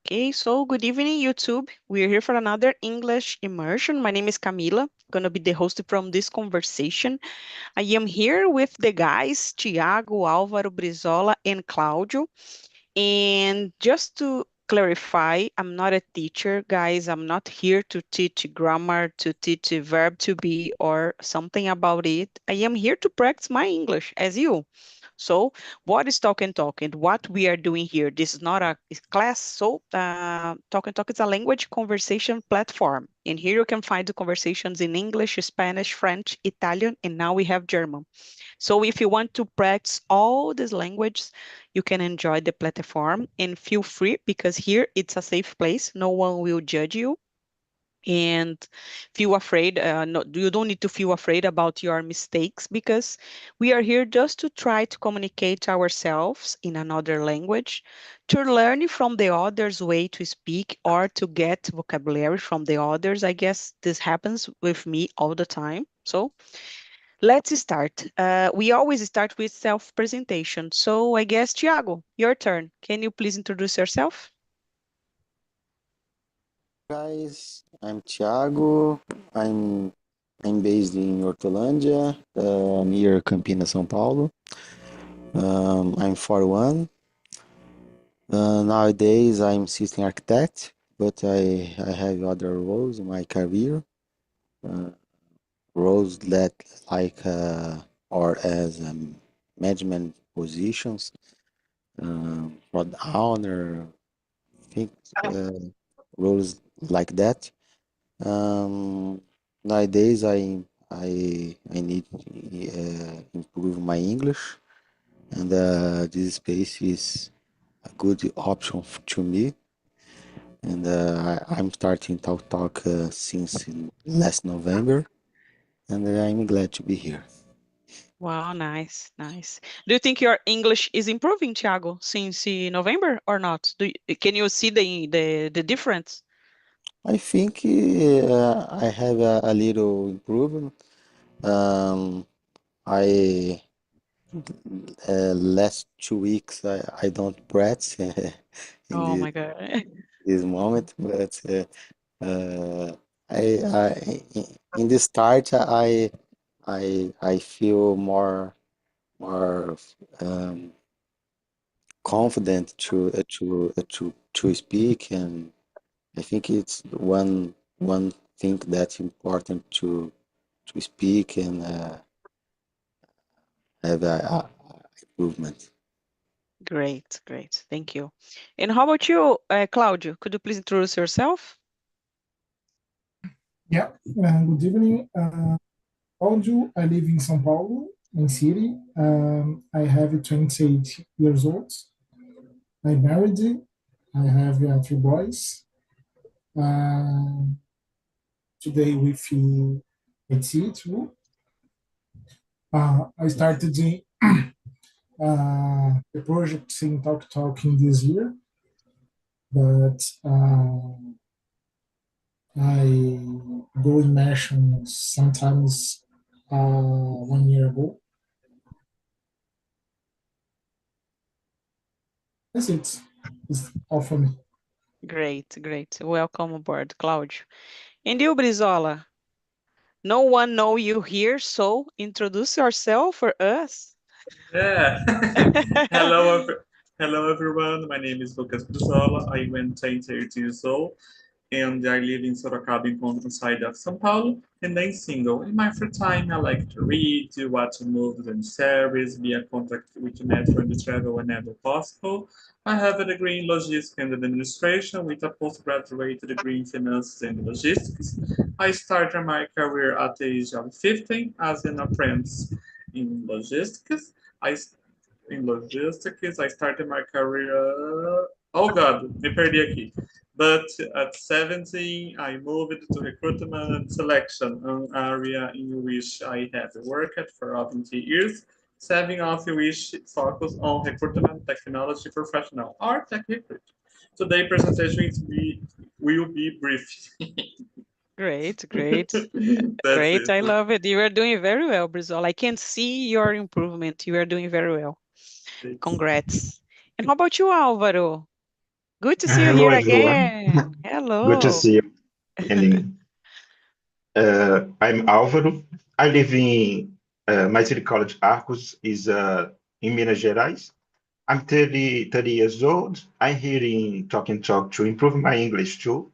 Okay, so good evening, YouTube. We're here for another English immersion. My name is Camila. I'm gonna be the host from this conversation. I am here with the guys, Tiago, Álvaro, Brizola, and Cláudio. And just to clarify, I'm not a teacher, guys. I'm not here to teach grammar, to teach a verb to be, or something about it. I am here to practice my English as you. So, what is Talk and Talk and what we are doing here? This is not a class. So, Talk and Talk is a language conversation platform. And here you can find the conversations in English, Spanish, French, Italian, and now we have German. So if you want to practice all these languages, you can enjoy the platform and feel free because here it's a safe place. No one will judge you and feel afraid. No, you don't need to feel afraid about your mistakes because we are here just to try to communicate ourselves in another language, to learn from the other's way to speak or to get vocabulary from the others. I guess this happens with me all the time. So let's start. We always start with self-presentation. So I guess, Tiago, your turn. Can you please introduce yourself? Guys, I'm Thiago. I'm based in Hortolândia, near Campinas, São Paulo. I'm 41. Nowadays, I'm system architect, but I have other roles in my career. Uh, Roles that or as management positions, for the owner, think roles like that. Um, Nowadays, I need improve my English, and this space is a good option to me. And I'm starting Talk since last November, and I'm glad to be here. Wow, nice, nice. Do you think your English is improving, Tiago, since November or not? Can you see the difference? I think I have a little improvement. Um, I Last 2 weeks I don't practice in Oh my God. this moment, but I in the start I feel more confident to speak, and I think it's one thing that's important to speak and have a improvement. Great, great. Thank you. And how about you, Claudio? Could you please introduce yourself? Yeah, good evening. Audio, I live in São Paulo, in city. I have 28 years old. I'm married. I have three boys. Um, Today with IT too. I started the project in Talking this year, but I go immersion sometimes 1 year ago. That's it. It's all for me. Great, great. Welcome aboard, Claudio. And you, Brizola? No one know you here, so introduce yourself for us. Yeah. Hello, everyone. My name is Lucas Brizola. I'm 28 years old, and I live in Sorocaba, in countryside of São Paulo, and I'm single. In my free time, I like to read, to watch movies and series, be in contact with metro and travel whenever possible. I have a degree in logistics and administration with a postgraduate degree in finance and logistics. I started my career at the age of 15 as an apprentice in logistics. I I started my career. Oh God, me perdi aqui. But at 17, I moved to recruitment and selection, an area in which I have worked for 20 years, 7 of which focus on recruitment technology professional or tech recruit. Today presentation will be brief. Great, great, That's great. it. I love it. You are doing very well, Brizol. I can see your improvement. You are doing very well. Congrats. And how about you, Álvaro? Good to see you Hello, here everyone. again. Good to Hello. see you. And I'm Álvaro. I live in my city college, Arcos, is in Minas Gerais. I'm 30 years old. I'm here in Talk and Talk to improve my English too.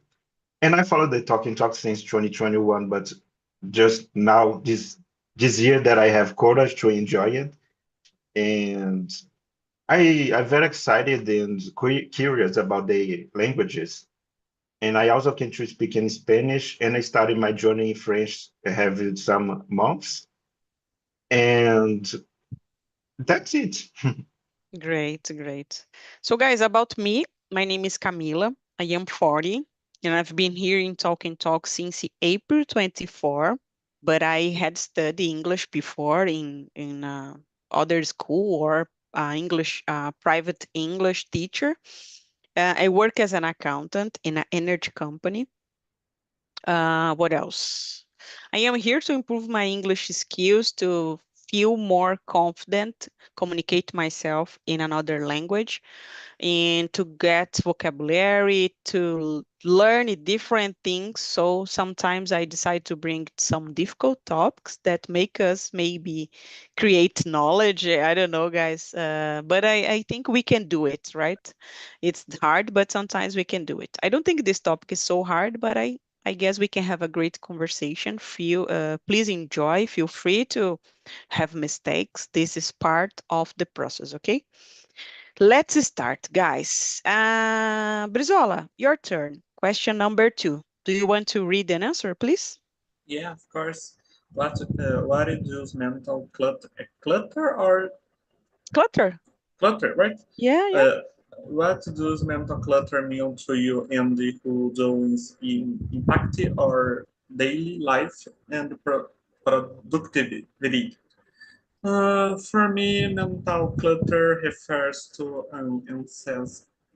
And I follow the Talk and Talk since 2021, but just now, this year that I have courage to enjoy it. And I'm very excited and curious about the languages. And I also can to speak in Spanish, and I started my journey in French. I have some months, and that's it. Great, great. So, guys, about me, my name is Camila. I am 40, and I've been here in Talk and Talk since April 24. But I had studied English before in other school or English private English teacher. I work as an accountant in an energy company. What else? I am here to improve my English skills to feel more confident, communicate myself in another language, and to get vocabulary, to learn different things. So sometimes I decide to bring some difficult topics that make us maybe create knowledge. I don't know, guys, but I think we can do it, right? It's hard, but sometimes we can do it. I don't think this topic is so hard, but I guess we can have a great conversation. Please enjoy. Feel free to have mistakes. This is part of the process, okay? Let's start, guys. Brizola, your turn. Question number 2. Do you want to read an answer, please? Yeah, of course. What is mental clutter? Clutter or Clutter. clutter, right? Yeah, yeah. Uh, what does mental clutter mean to you, and who does impact our daily life and productivity? For me, mental clutter refers to an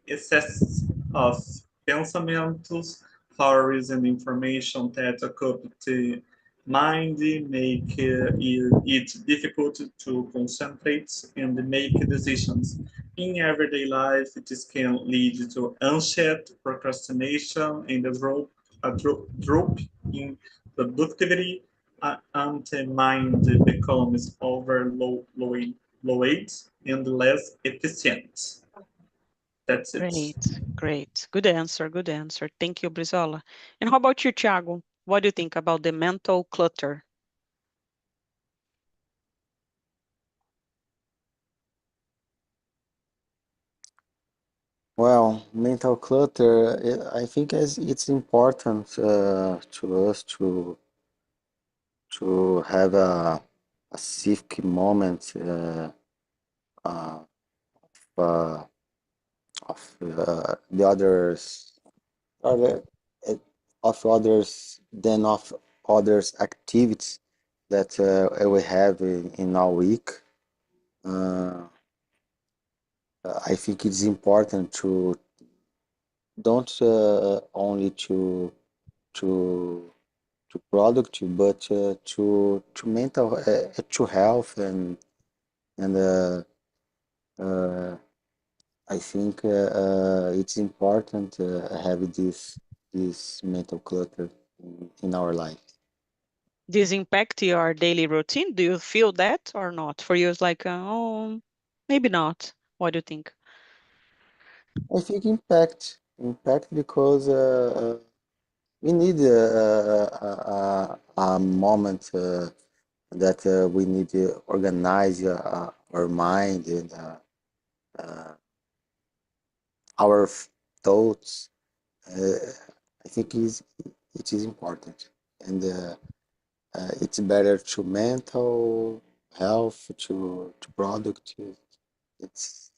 excess of pensamentos, theories, and information that occupy the mind, make it difficult to concentrate and make decisions. In everyday life, this can lead to anxiety, procrastination, and a drop in productivity, and the mind becomes overloaded and less efficient. That's it. Great, great. Good answer, good answer. Thank you, Brizola. And how about you, Thiago? What do you think about the mental clutter? Well, mental clutter, I think it's important to us to have a civic moment uh, uh, of the others, other, of others than of others activities that we have in our week. Uh, I think it's important to don't only to to product, but to mental to health and uh, I think it's important to have this mental clutter in our life. This impact your daily routine? Do you feel that or not? For you, it's like, oh, maybe not. What do you think? I think impact because we need a moment that we need to organize our mind and uh, our thoughts. Uh, I think it is important, and it's better to mental health to product. It's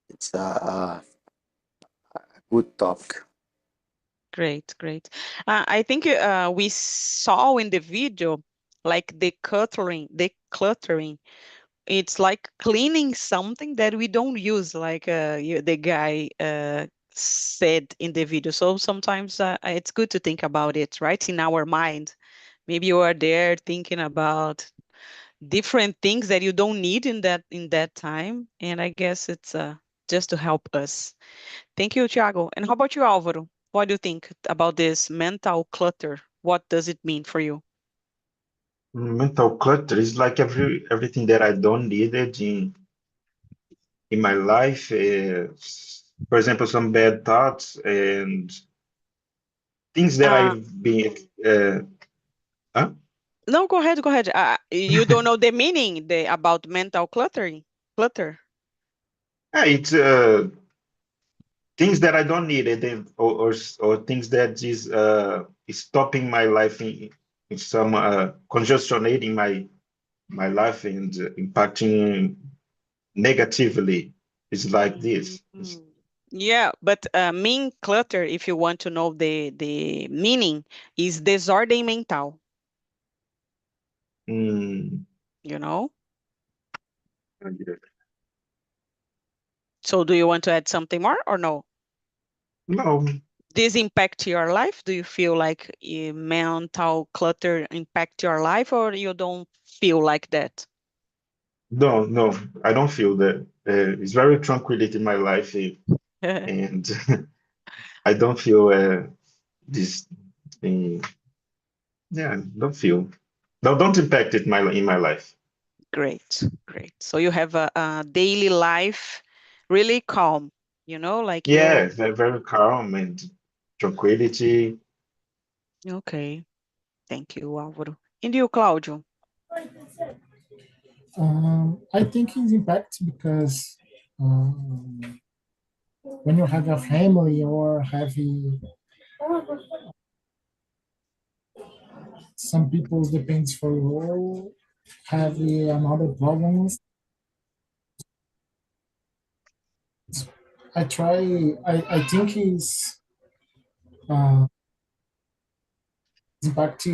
it's a good topic. Great, great. I think we saw in the video like decluttering. It's like cleaning something that we don't use, like the guy said in the video. So sometimes it's good to think about it, right? In our mind. Maybe you are there thinking about different things that you don't need in that time. And I guess it's just to help us. Thank you, Thiago. And how about you, Álvaro? What do you think about this mental clutter? What does it mean for you? Mental clutter is like everything that I don't need it in my life. For example, some bad thoughts and things that Uh, I've been. Huh? no, go ahead, go ahead. You don't know the meaning about mental cluttering, clutter. Yeah, it's things that I don't need it, or things that is stopping my life in some congestionating my life and impacting negatively. It's like this. Mm. Yeah, but mean clutter, if you want to know the meaning, is desordem mental, Mm, you know? So do you want to add something more or no? no, This impact your life? Do you feel like mental clutter impact your life or you don't feel like that? no, I don't feel that. It's very tranquility in my life, and I don't feel this. Uh, yeah, don't feel. No, don't impact it in my life. Great, great. So you have a daily life really calm, like Yeah, you. it's very calm and tranquility. Okay, thank you, Álvaro. And you, Cláudio? I think it's impact because um, when you have a family or having some people depends for you have another problems. I think uh, it's impact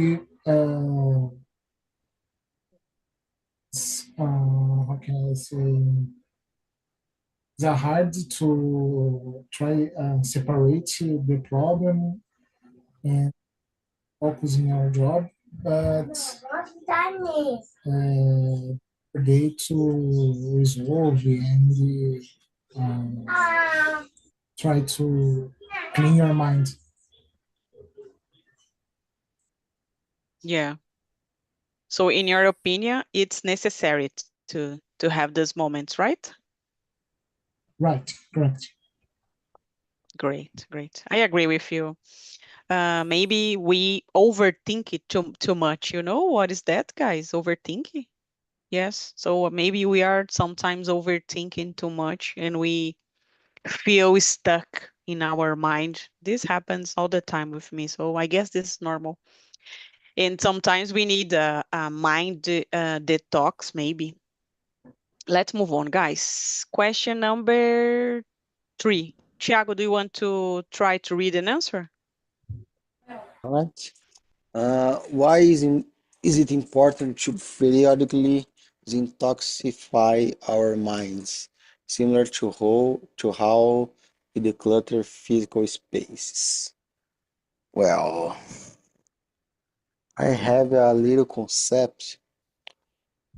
how can I say it's hard to try separate the problem and focus in your job, but day to resolve and um, try to clean your mind. Yeah. So in your opinion, it's necessary to have those moments, right? Right, correct. Great, great. I agree with you. Maybe we overthink it too much. You know what is that, guys? Overthinking. Yes. So maybe we are sometimes overthinking too much and we feel stuck in our mind. This happens all the time with me. So I guess this is normal. And sometimes we need a mind detox, maybe. Let's move on, guys. Question number 3. Thiago, do you want to try to read an answer? All right. Why is it important to periodically detoxify our minds, similar to how we declutter physical spaces? Well, I have a little concept.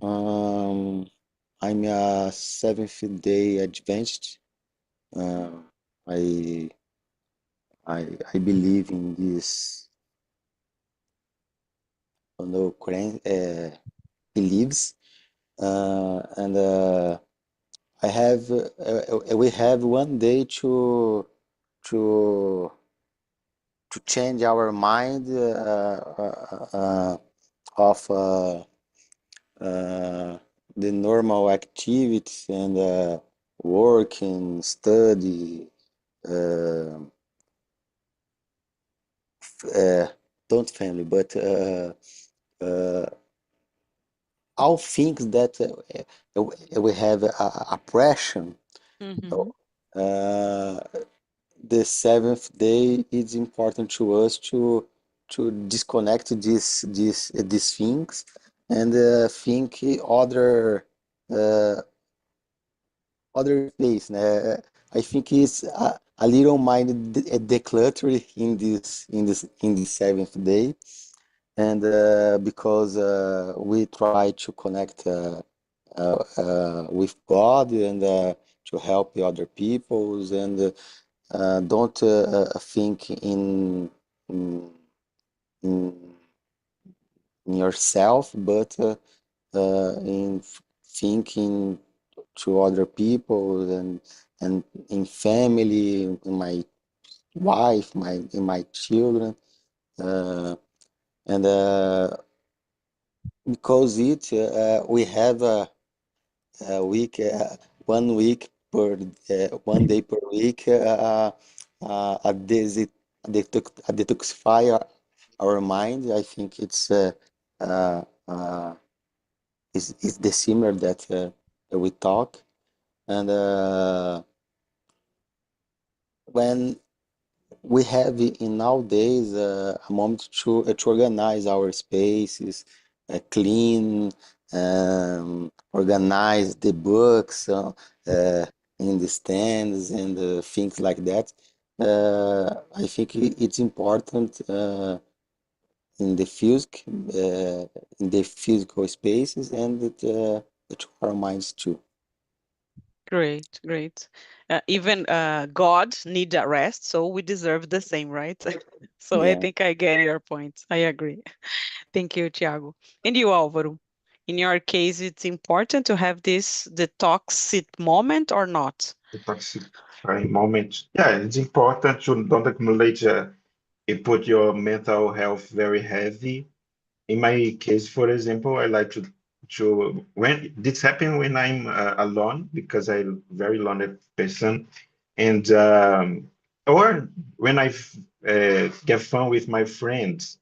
Um, I'm a Seventh Day Adventist. Uh, I I believe in this beliefs, and I have we have one day to to change our mind of uh, the normal activities and work and study. Uh, uh, don't family, but uh, all things that we have oppression. Mm-hmm. Uh, the seventh day is important to us to disconnect these things and think uh, other space. I think it's a little mind decluttering in this seventh day, and because we try to connect with God and help the other peoples, and don't think in, in yourself, but in thinking to other people, and in family, in my wife, in my children, and because we have a week, 1 week per 1 day per week, a detoxify our mind. I think uh, uh, is the similar that we talk, and when we have in nowadays a moment to organize our spaces, clean, organize the books in the stands, and things like that. I think it's important in the in the physical spaces, and to our minds too. Great, great. Even God need a rest, so we deserve the same, right? So I Yeah. think I get your point. I agree. Thank you, Thiago. And you, Álvaro? In your case, it's important to have this detox moment or not? The toxic moment. Yeah, it's important to don't accumulate it put your mental health very heavy. In my case, for example, I like to when this happen when I'm alone because I'm very lonely person, and or when I get fun with my friends.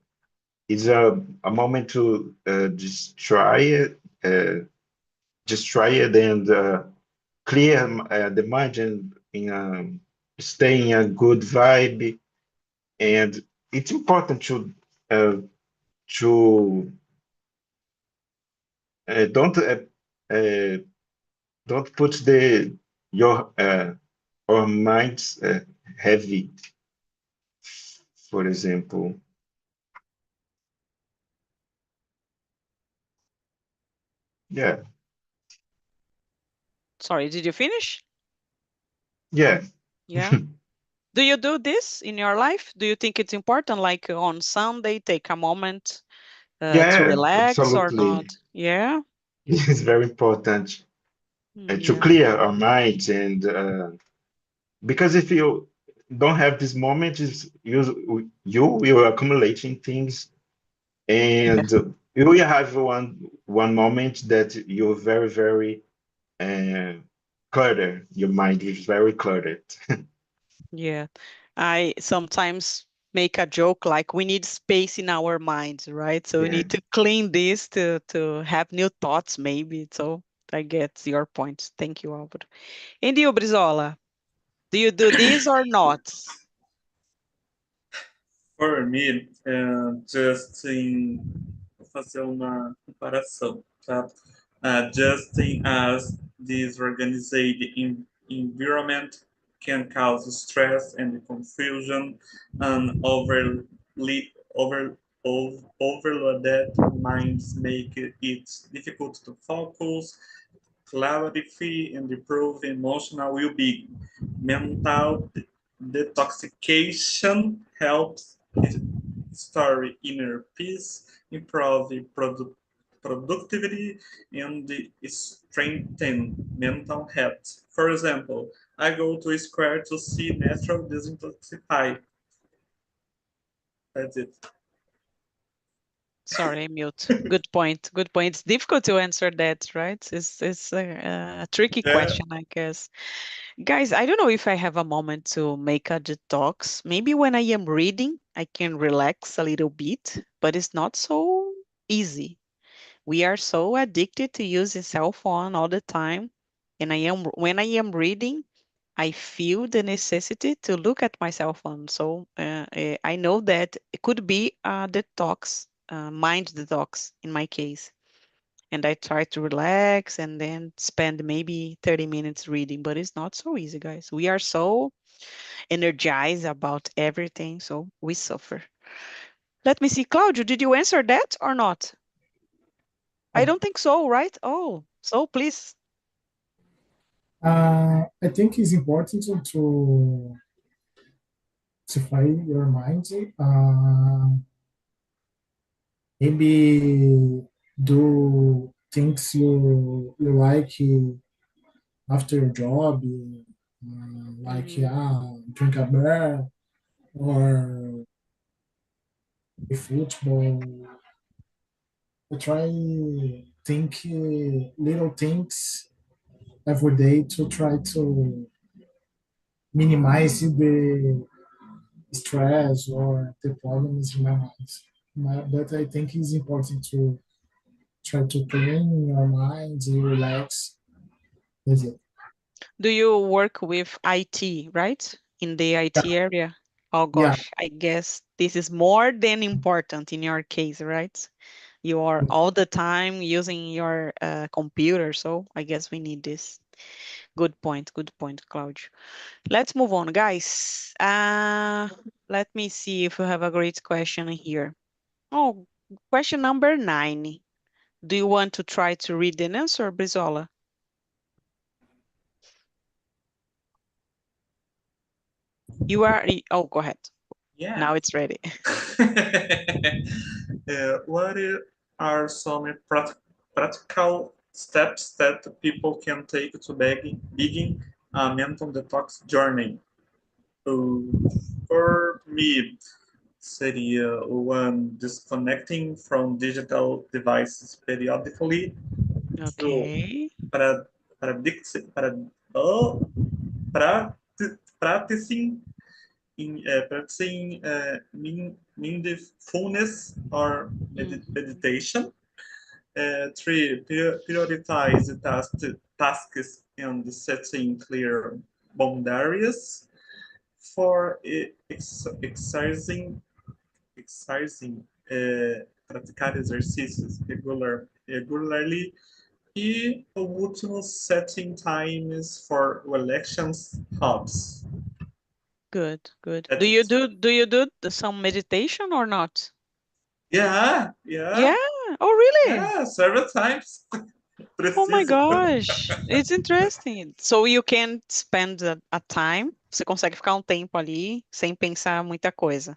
It's a moment to just try it and clear the mind and stay in a good vibe. And it's important uh, to uh, don't uh, uh, don't put the your our minds heavy. For example, yeah, Sorry, did you finish? yeah, Yeah. Do you do this in your life? Do you think it's important, like on Sunday, take a moment to yeah, relax or absolutely. not? Yeah. It's very important to Yeah. clear our minds and because if you don't have this moment, you will accumulating things and you will have one moment that you're very uh, cluttered. Your mind is very cluttered. Yeah. I sometimes make a joke like we need space in our minds, right? So we Yeah. need to clean this to have new thoughts, maybe. So I get your point. Thank you, Albert. And you, Brizola, do you do this or not? For me, just em vou fazer uma comparação, tá? Just as disorganized environment can cause stress and confusion, and overloaded minds make it difficult to focus, clarity, and improve emotional well-being. Mental detoxification helps restore inner peace, improve productivity, and strengthen mental health. For example, I go to a square to see natural detoxify. That's it. Sorry, mute. Good point. Good point. It's difficult to answer that, right? It's a tricky Yeah. question, I guess. Guys, I don't know if I have a moment to make a detox. Maybe when I am reading, I can relax a little bit, but it's not so easy. We are so addicted to using cell phone all the time. And when I am reading, I feel the necessity to look at my cell phone. So I know that it could be a detox, mind detox in my case. And I try to relax and then spend maybe 30 minutes reading, but it's not so easy, guys. We are so energized about everything, so we suffer. Let me see, Claudio, did you answer that or not? I don't think so, right? Oh, so please. I think it's important to find your mind. Maybe do things you like after your job, like Mhm. drink a beer or play football. I try think little things every day to try to minimize the stress or the problems in my mind. But I think it's important to try to clean your mind, relax. That's it. Do you work with IT, right? In the IT area? Oh Yeah, gosh, I guess this is more than important in your case, right? You are all the time using your computer, so I guess we need this. Good point, Claudio. Let's move on, guys. Let me see if we have a great question here. Oh, question number 9. Do you want to try to read the answer, Brizola? You are, oh, go ahead. Yeah. Now it's ready. What are some practical steps that people can take to begin a mental detox journey? Uh, for me, seria one, disconnecting from digital devices periodically. Two, Okay. para, para, oh, practicing practicing mindfulness or Mhm. meditation. Three, prioritize tasks and setting clear boundaries. Four, praticar exercícios regularly. E o último, setting times for elections hubs. Good, good. That's it. Do you do some meditation or not? Yeah, yeah, Yeah. Oh, really? yeah, several times. Oh my Preciso. gosh. It's interesting. So you can spend a time, você consegue ficar um tempo ali sem pensar muita coisa.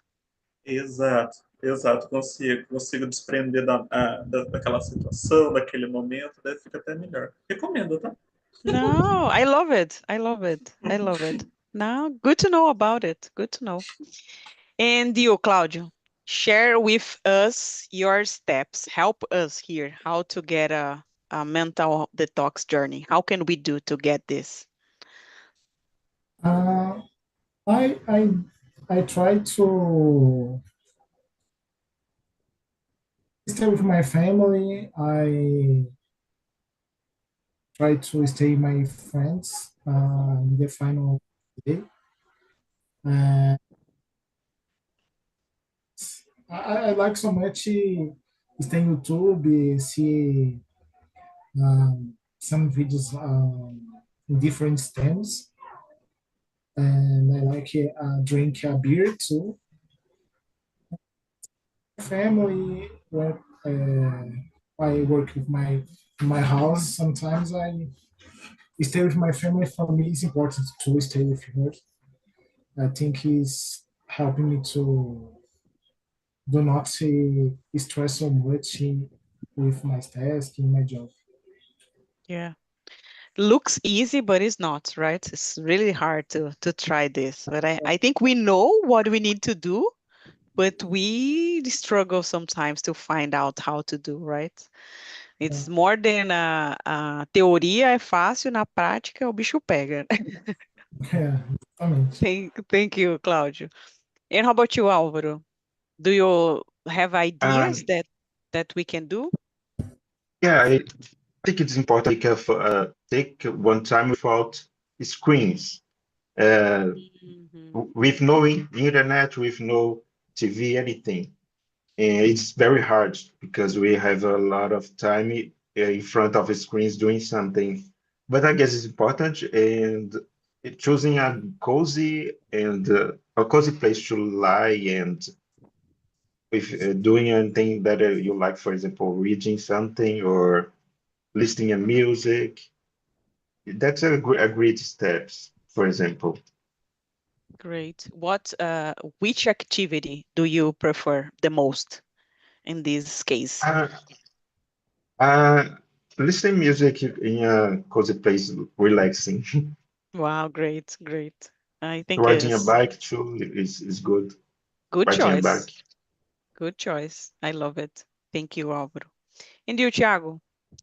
Exato, exato. Consigo desprender daquela situação, daquele momento, daí fica até melhor. Recomendo, tá? No, I love it. I love it. I love it. Now, good to know about it. Good to know. And you, Claudio, share with us your steps. Help us here how to get a mental detox journey. How can we do to get this? uh, I I I try to stay with my family. I try to stay with my friends in the final day. Uh, I like so much stay on YouTube, see some videos in different stems, and I like drink a beer too. Family, when I work with my house, sometimes I stay with my family. For me, it's important to stay with her. I think it's helping me to do not stress so much with my task in my job. Yeah. Looks easy, but it's not, right? It's really hard to try this. But I think we know what we need to do, but we struggle sometimes to find out how to do, right? Yeah, It's more than a teoria é fácil, na prática o bicho pega. yeah, exatamente. Thank you, Claudio. And how about you, Álvaro? Do you have ideas Um, that we can do? yeah, I think it's important to take one time without screens, uh, Mhm. with no internet, with no TV, anything. And it's very hard because we have a lot of time in front of screens doing something. But I guess it's important and choosing a cozy place to lie and if doing anything that you like, for example, reading something or listening to music. that's a great steps, for example. Great. Which activity do you prefer the most in this case? Uh, uh, Listening music in a cozy place, relaxing. Wow, great, great. I think Riding a is bike too is good. good Riding a choice. bike. Good choice. I love it. Thank you, Álvaro. And you, Thiago,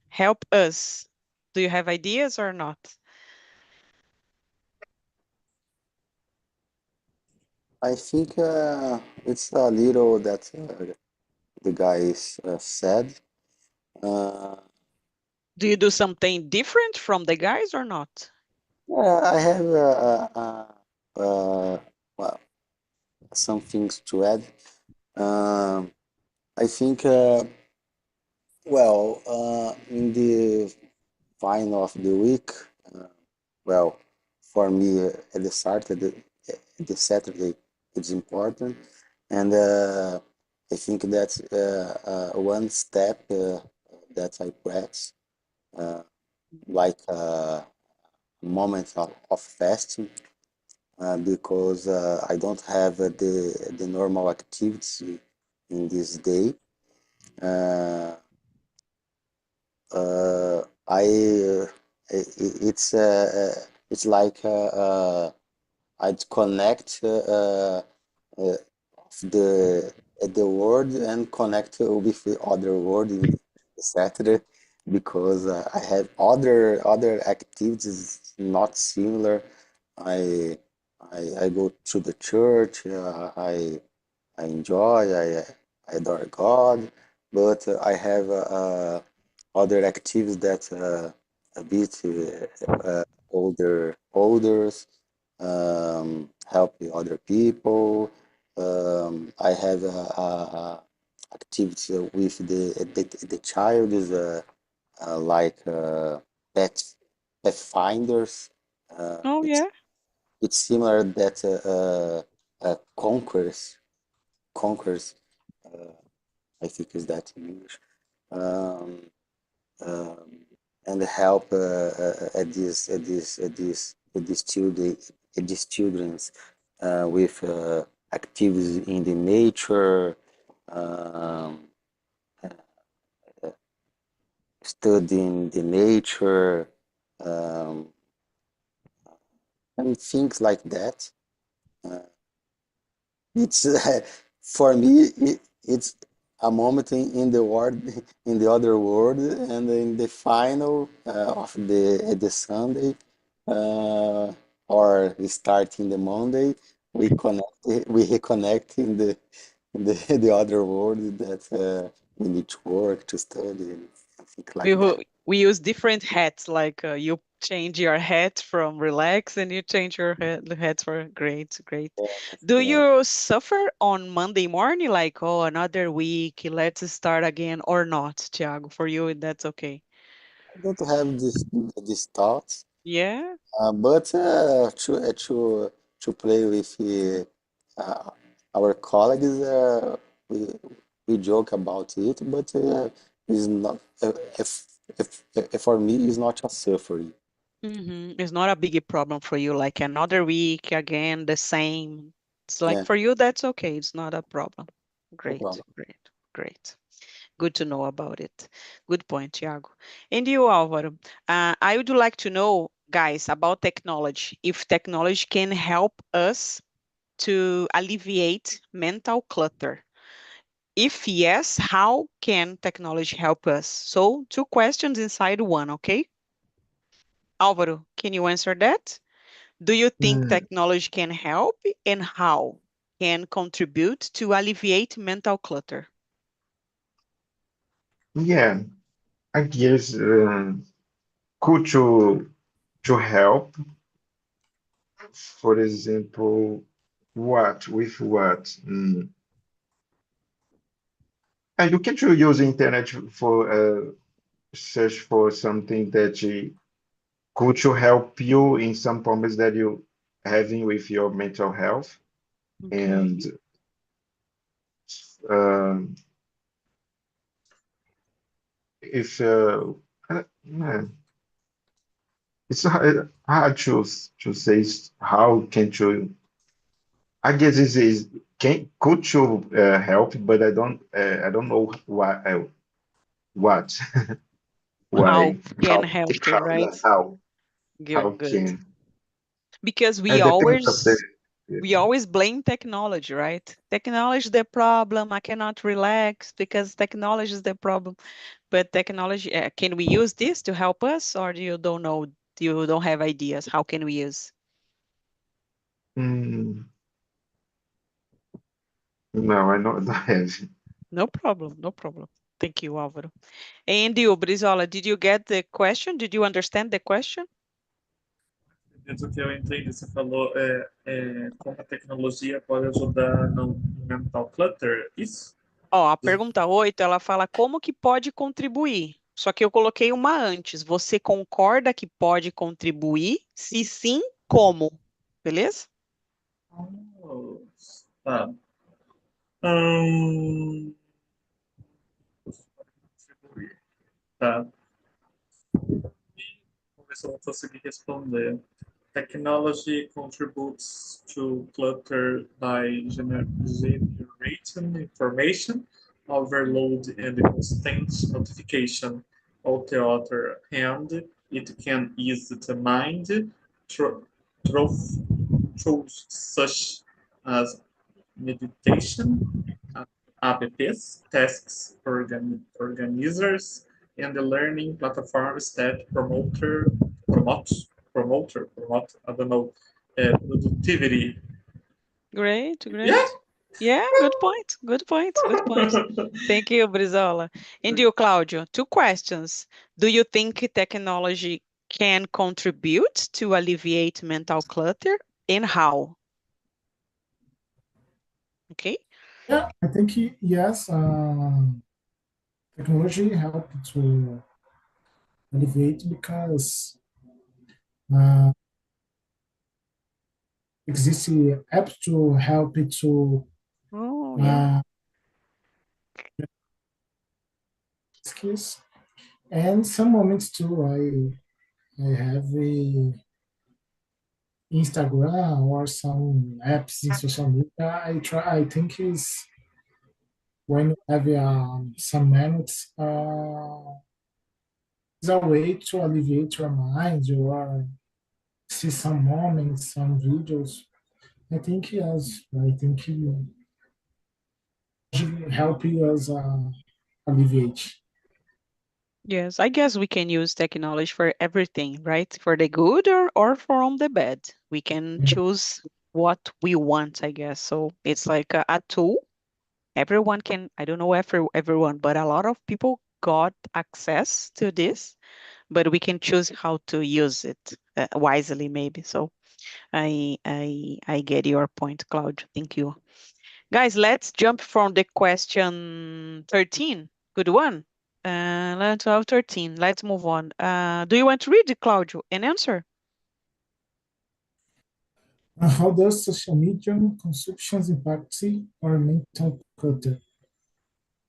help us. Do you have ideas or not? I think it's a little that the guys said. Uh, Do you do something different from the guys or not? yeah, I have well, some things to add. Um, I think, in the final of the week, uh, well, for me, at the Saturday, it's important. And I think that one step that I practice, uh, like a moment of fasting, because I don't have the normal activities in this day. Uh, I it's like I'd connect uh, the word and connect with the other word in Saturday because I have other activities not similar. I I go to the church. I enjoy. I adore God, but I have other activities that a bit olders help the other people. I have activities with the child is like pet pet finders. Oh, It's yeah. similar that conquers. Uh, I think is that in English. Um, um, and help at these childrens with activities in the nature, um, studying the nature, um, and things like that. Uh, it's for me, it's a moment in the world, in the other world, and in the final of the Sunday, uh, or starting the Monday, we reconnect the other world that we need to work to study and things like that. We use different hats, like you change your hat from relax and you change your hat for great, great. Do Yeah. you suffer on Monday morning, like, oh, another week, let's start again, or not, Thiago? For you, that's okay. I don't have these thoughts. Yeah. But to play with our colleagues, we we joke about it, but it's not for me it's not a suffering. It's not a big problem for you, like another week again, the same. It's like Yeah, for you, that's okay. It's not a problem. no Great, problem. great, great. Good to know about it. Good point, Thiago. And you, Álvaro, I would like to know, guys, about technology. If technology can help us to alleviate mental clutter. If yes, how can technology help us? So, two questions inside one, okay? Álvaro, can you answer that? Do you think Mm, technology can help and how can contribute to alleviate mental clutter? yeah, I guess could to help, for example, what with what? And you can use the internet for search for something that could to help you in some problems that you having with your mental health. And Okay. um, if yeah, It's hard to say how can you. I guess this is can could you help, but I don't know what How why can help you, right? how Good, good. can Because it depends of the we always blame technology, right? Technology is the problem. I cannot relax because technology is the problem. But technology, can we use this to help us, or do you don't know? You don't have ideas? How can we use? mm, no, I don't have. No problem, no problem. Thank you, Álvaro. And you, Brizola, did you get the question? Did you understand the question? Do que eu entendi, você falou como a tecnologia pode ajudar no mental clutter, isso? Ó, a pergunta 8, ela fala como que pode contribuir. Só que eu coloquei uma antes. Você concorda que pode contribuir? Se sim, como? Beleza? Oh, tá. Hum, tá. Vamos ver se eu vou conseguir responder. Technology contributes to clutter by generating information, overload, and constant notification. On the other hand, it can ease the mind through, through such as meditation, apps, tasks, organizers, and the learning platforms that promote, I don't know, productivity. Great, Yeah. great. Yeah, good point. Good point. Good point. Thank you, Brizola. And you, Claudio, two questions. Do you think technology can contribute to alleviate mental clutter, and how? Okay. Yeah, I think yes. Technology helped to alleviate because uh, exists apps to help it to Oh, yeah. skills. And some moments too, I have a Instagram or some apps in social media. I think is when you have some minutes, is a way to alleviate your mind or see some moments, some videos. I think yes, I think it help us alleviate. Yes, I guess we can use technology for everything, right? For the good or from the bad. We can choose what we want, I guess. So it's like a tool. Everyone can, I don't know everyone, but a lot of people got access to this, but we can choose how to use it wisely, maybe. So I get your point, Claude. Thank you. Guys, let's jump from the question 13. Good one. Let's have 13. Let's move on. Do you want to read, Claudio, and answer? How does social media consumption impact our mental culture?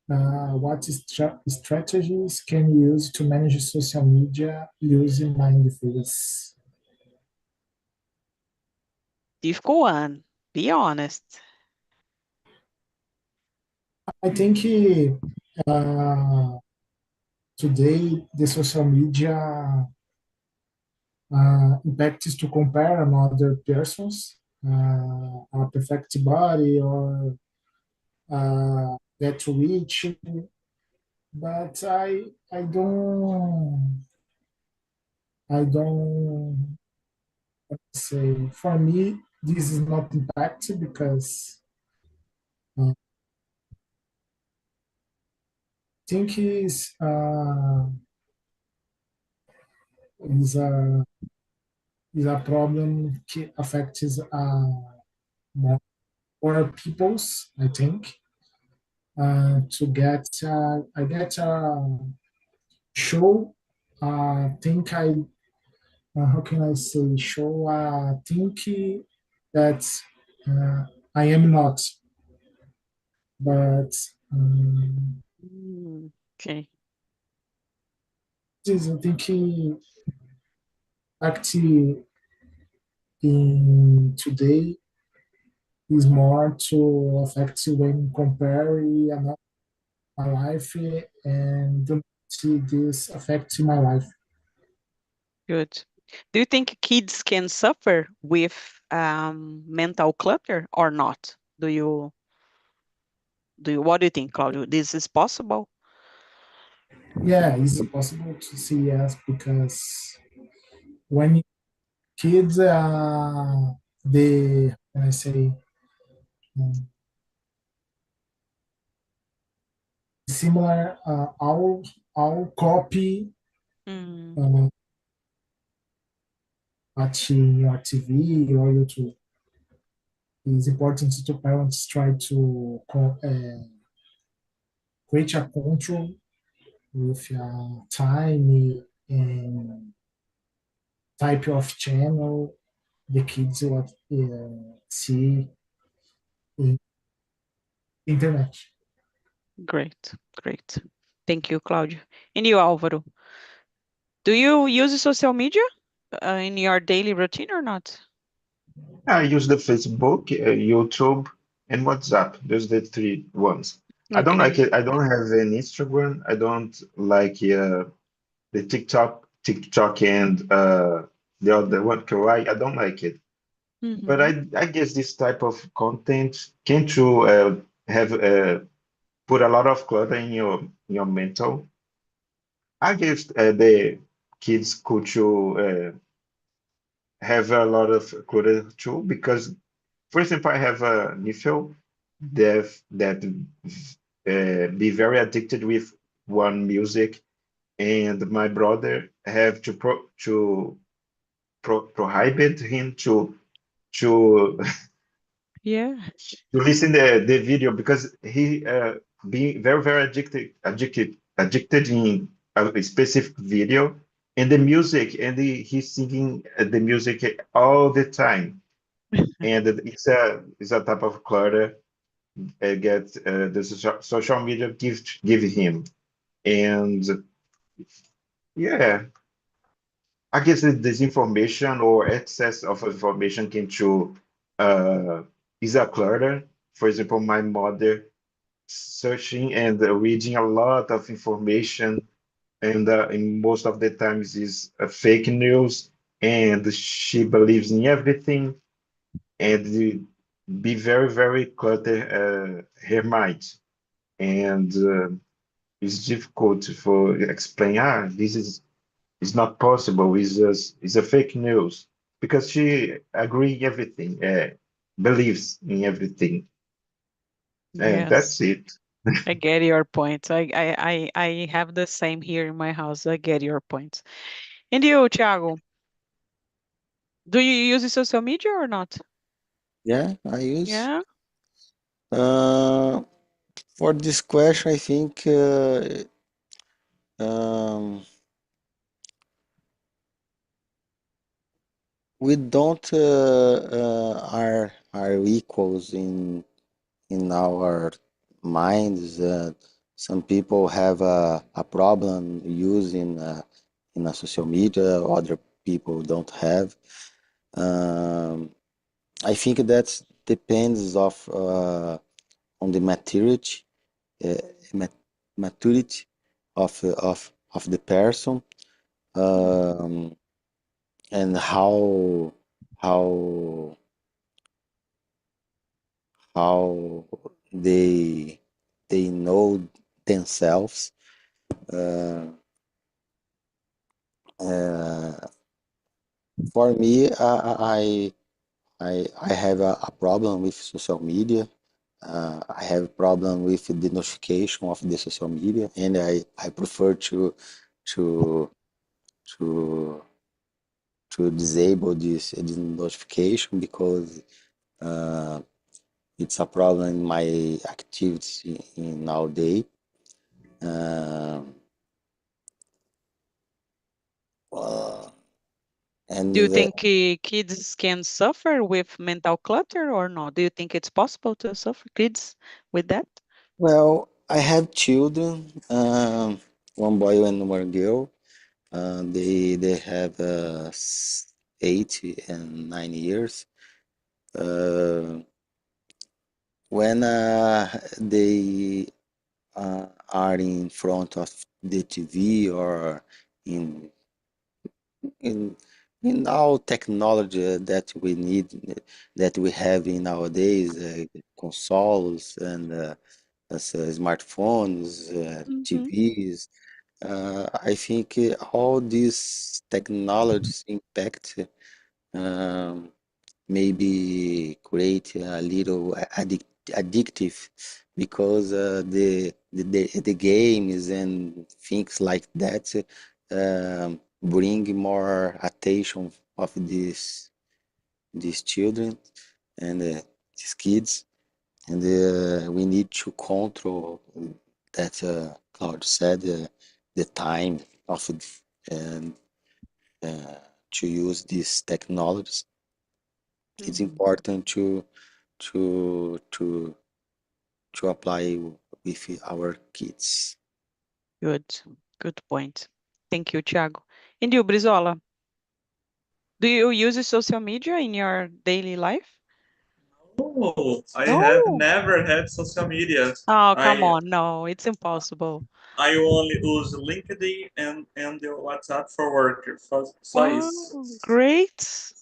What strategies can you use to manage social media using mindfulness? Difficult one. Be honest. I think today the social media impact is to compare another person's a perfect body or get rich, but I don't say for me this is not impact because I think is a is a problem that affects more peoples. I think to get I get a show. Think I how can I say show think that uh, I am not, but Mm, okay. this I think active in today is more to affect when compare another my life and don't see this affect my life. Good. Do you think kids can suffer with mental clutter or not? What do you think, Claudio? This is possible? Yeah, it's possible to see yes because when kids they when I say similar all copy Mm, uh, watching your TV or YouTube. It's important to parents try to create a control with time and type of channel the kids what see in internet. great, great. Thank you, Claudio. And you, Álvaro, do you use social media in your daily routine or not? I use the Facebook, YouTube, and WhatsApp. Those are the three ones. I don't like Okay. it. I don't have an Instagram. I don't like the TikTok, and the other one, Kawaii. I don't like it. But Mm-hmm. I guess this type of content can to have put a lot of clutter in your mental. I guess the kids could to have a lot of clutter too because, for example, I have a nephew that be very addicted with one music, and my brother have to prohibit him to Yeah. to listen the video because he be very addicted in a specific video and the music and he's singing the music all the time, and it's a type of clutter get the social media give him. And yeah, I guess the disinformation or excess of information can to is a clutter. For example, my mother searching and reading a lot of information, and most of the times is fake news, and she believes in everything, and be very clutter her mind, and it's difficult for explain. This is not possible. It's a fake news because she agree everything, believes in everything, and that's Yes. it. I get your point. I have the same here in my house. I get your point. And you, Thiago, do you use social media or not? Yeah, I use. Yeah. Uh, for this question, I think um, we don't are equals in our minds. Some people have a problem using in a social media, other people don't have. Um, I think that depends of on the uh, mat- maturity of the person, um, and how how they they know themselves. Uh, uh, for me, I have a problem with social media. I have a problem with the notification of the social media, and I prefer to to to disable this notification because uh, it's a problem in my activities in nowadays. Uh, uh, and Do you think kids can suffer with mental clutter or not? Do you think it's possible to suffer kids with that? well, I have children, one boy and one girl, They have 8 and 9 years. Uh, when they are in front of the TV or in in in all technology that we need, that we have in nowadays, consoles and smartphones, Mm-hmm. TVs. I think all these technologies impact, um, maybe create a little addictive, because the games and things like that bring more attention of these children and these kids, and we need to control that. Claude said, the time of and uh, to use these technologies. It's Mm-hmm. important to to to apply with our kids. Good. Good point. Thank you, Thiago. And you, Brizola, do you use social media in your daily life? Oh, I have No. never had social media. Oh, come I on. No, it's impossible. I only use LinkedIn and the WhatsApp for work. Só Wow, isso. great.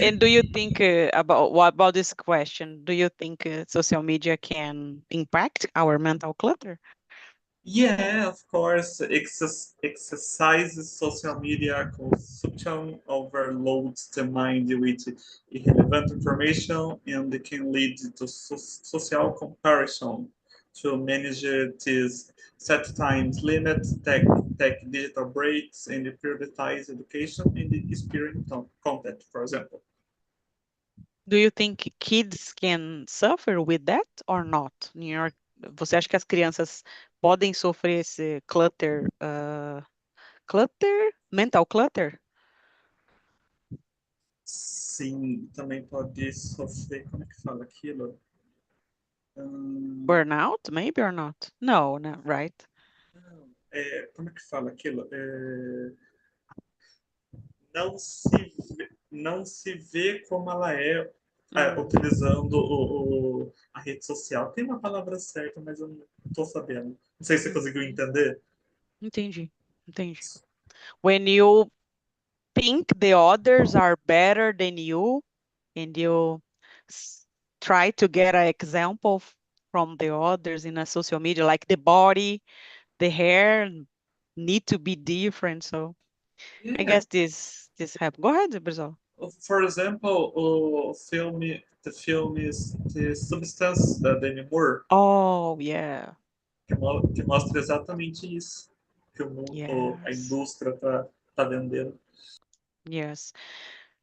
And do you think about what about this question? Do you think social media can impact our mental clutter? Yeah, of course. Exercises social media consumption overloads the mind with irrelevant information and it can lead to social comparison. To manage this, set times limit, take digital breaks, and prioritize education and experience content, for example. Do you think kids can suffer with that or not? Você acha que as crianças podem sofrer esse clutter, clutter, mental clutter, Sim, também pode sofrer, como é que fala aquilo? Hum, burnout, maybe or not? No, no, right? como é que fala aquilo? Não se vê como ela é, Mm, utilizando a rede social. Tem uma palavra certa, mas eu não estou sabendo. Não sei se você conseguiu uhum. entender. Entendi, entendi. When you think the others are better than you and you s- try to get an example from the others in a social media, like the body, the hair need to be different. So I Yeah. guess this happen. Go ahead, Brazil. For example, the filme is The Substance da Demi Moore, Oh, yeah. que mostra exatamente isso que a Yes. indústria tá vendendo. Yes.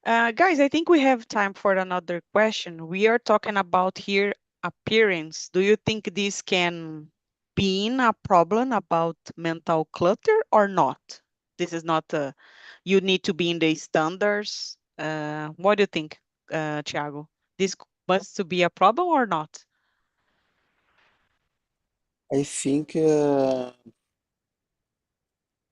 Guys, I think we have time for another question. We are talking about here appearance. Do you think this can be in a problem about mental clutter or not? This is not you need to be in the standards. What do you think, Thiago? This must to be a problem or not? I think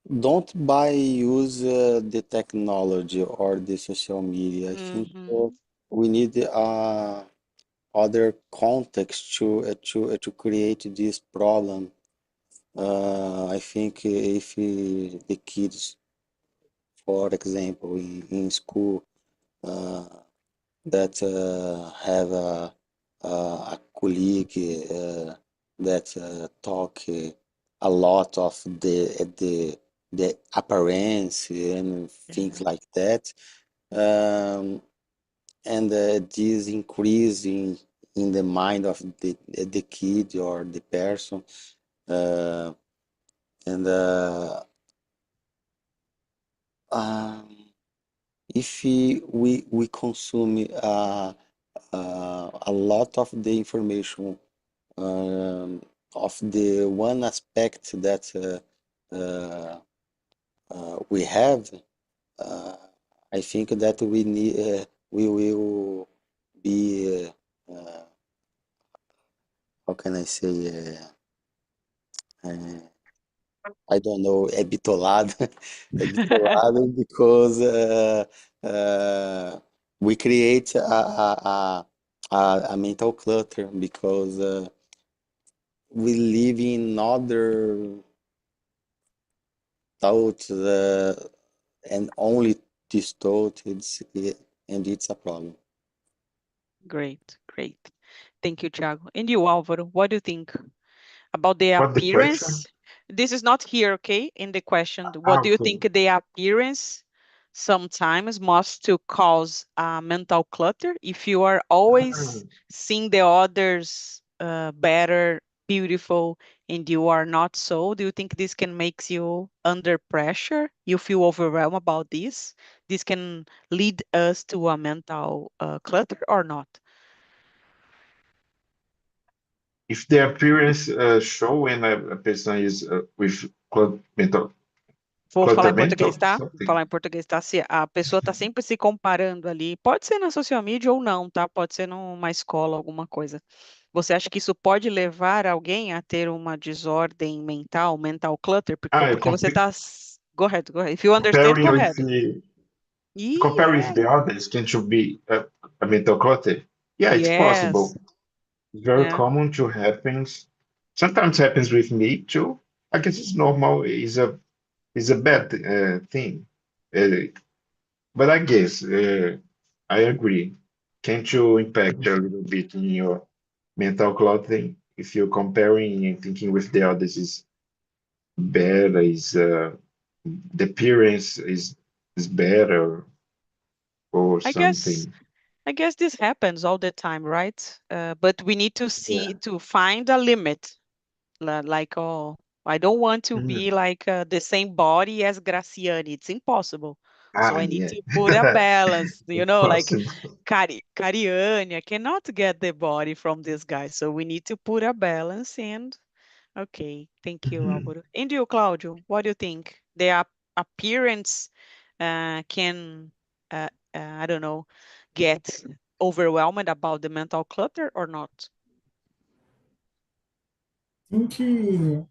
don't buy use the technology or the social media. I think Mm-hmm. we need other context to create this problem. I think if the kids, for example, in school, uh, that have a colleague that talk a lot of the appearance and things Yeah. like that, um, and this increase in the mind of the kid or the person, uh, and um, if we consume a lot of the information, um, of the one aspect that we have, uh, I think that we will be, how can I say, uh, I don't know, é bitolado. É bitolado because we create a mental clutter because we live in other thoughts and only this thought, and it's a problem. Great, great. Thank you, Thiago. And you, Álvaro, what do you think about the What the question? appearance? This is not here, okay, in the question. What do you Okay. think the appearance sometimes must to cause mental clutter? If you are Ah, always seeing the others better, beautiful, and you are not so, do you think this can make you under pressure? You feel overwhelmed about this? This can lead us to a mental clutter or not? if the appearance show when a person is with mental Vou falar em português, cluttermental, tá? Vou something. falar em português, tá? Se a pessoa está sempre se comparando ali, pode ser na social media ou não, tá? Pode ser numa escola, alguma coisa. Você acha que isso pode levar alguém a ter uma desordem mental, mental clutter? Porque, Ah, porque você está. Go ahead, go ahead. If you understand, comparing go with ahead. the compare with Yeah. the others, can you be a mental clutter? Yeah, it's Yes. possible. It's very Yeah. common to happen. Sometimes happens with me too. I guess it's normal. Is a bad thing. Uh, but I guess I agree. Can't you impact a little bit in your mental clothing if you're comparing and thinking with the others is better, is the appearance is better or I guess something. I guess this happens all the time, right? But we need to Yeah. see to find a limit. Like, oh, I don't want to Mhm. be like the same body as Graciani. It's impossible. So Ah, I need yeah. to put a balance, like Impossible. Cariani, I cannot get the body from this guy. So we need to put a balance and okay, thank you, Mhm. Álvaro. And you, Claudio, what do you think? The appearance can, I don't know, get overwhelmed about the mental clutter or not? I think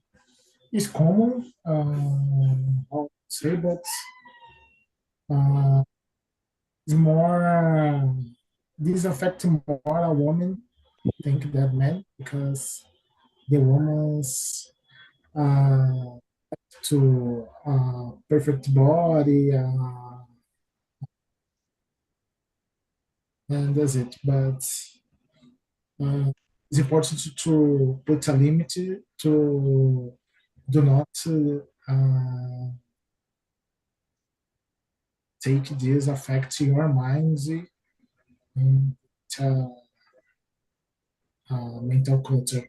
it's common, how to say, but uh, it's more, this affects more a woman, think, than men, because the woman's uh, to perfect body, and that's it. But it's important to put a limit to do not take this affect your minds and uh, mental culture.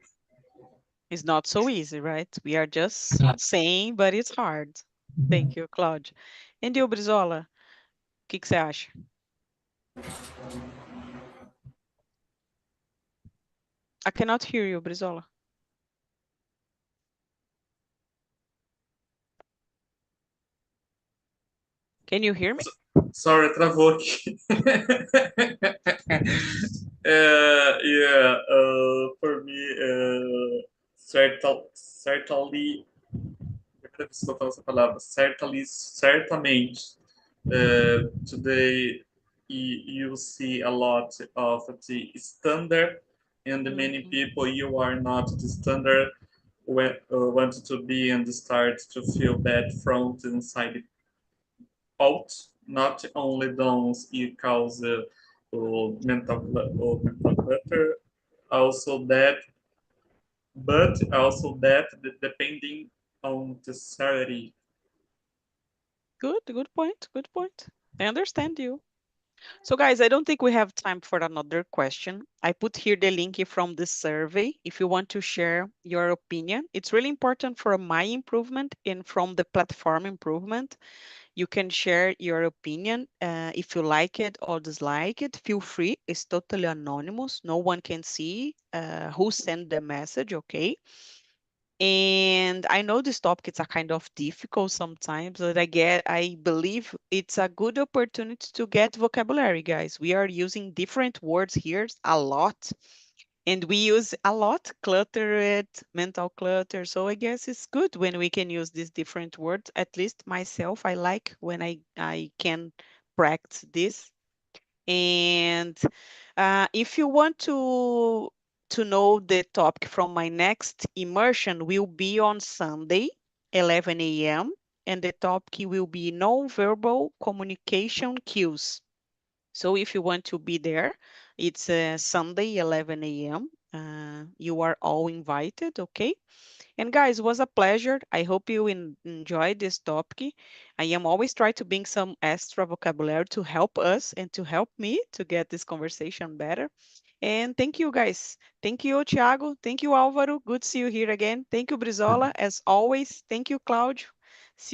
It's not so easy, right? We are just saying, but it's hard. Thank you, Claudio. And you, Brizola, o que você acha? I cannot hear you, Brizola. Can you hear me? Sorry, travou aqui. Yeah, for me, certainly, eu acredito que estou falando essa palavra, certamente, today you see a lot of the standard, and many people you are not the standard want to be and start to feel bad from the inside out, not only those it cause mental clutter, also that, but also that depending on the salary. Good point, good point. I understand you. So guys, I don't think we have time for another question. I put here the link from the survey if you want to share your opinion. It's really important for my improvement and from the platform improvement. You can share your opinion. If you like it or dislike it, feel free. It's totally anonymous. No one can see who sent the message, okay? And I know this topic is a kind of difficult sometimes, but I believe it's a good opportunity to get vocabulary, guys. We are using different words here a lot. And we use a lot cluttered, mental clutter. So I guess it's good when we can use these different words. At least myself, I like when I can practice this. And if you want to know the topic from my next immersion, will be on Sunday, 11 a.m. And the topic will be non-verbal communication cues. So if you want to be there, it's Sunday, 11 a.m. You are all invited, okay? And guys, it was a pleasure. I hope you enjoyed this topic. I am always trying to bring some extra vocabulary to help us and to help me to get this conversation better. And thank you, guys. Thank you, Thiago. Thank you, Álvaro. Good to see you here again. Thank you, Brizola. As always, thank you, Cláudio. See you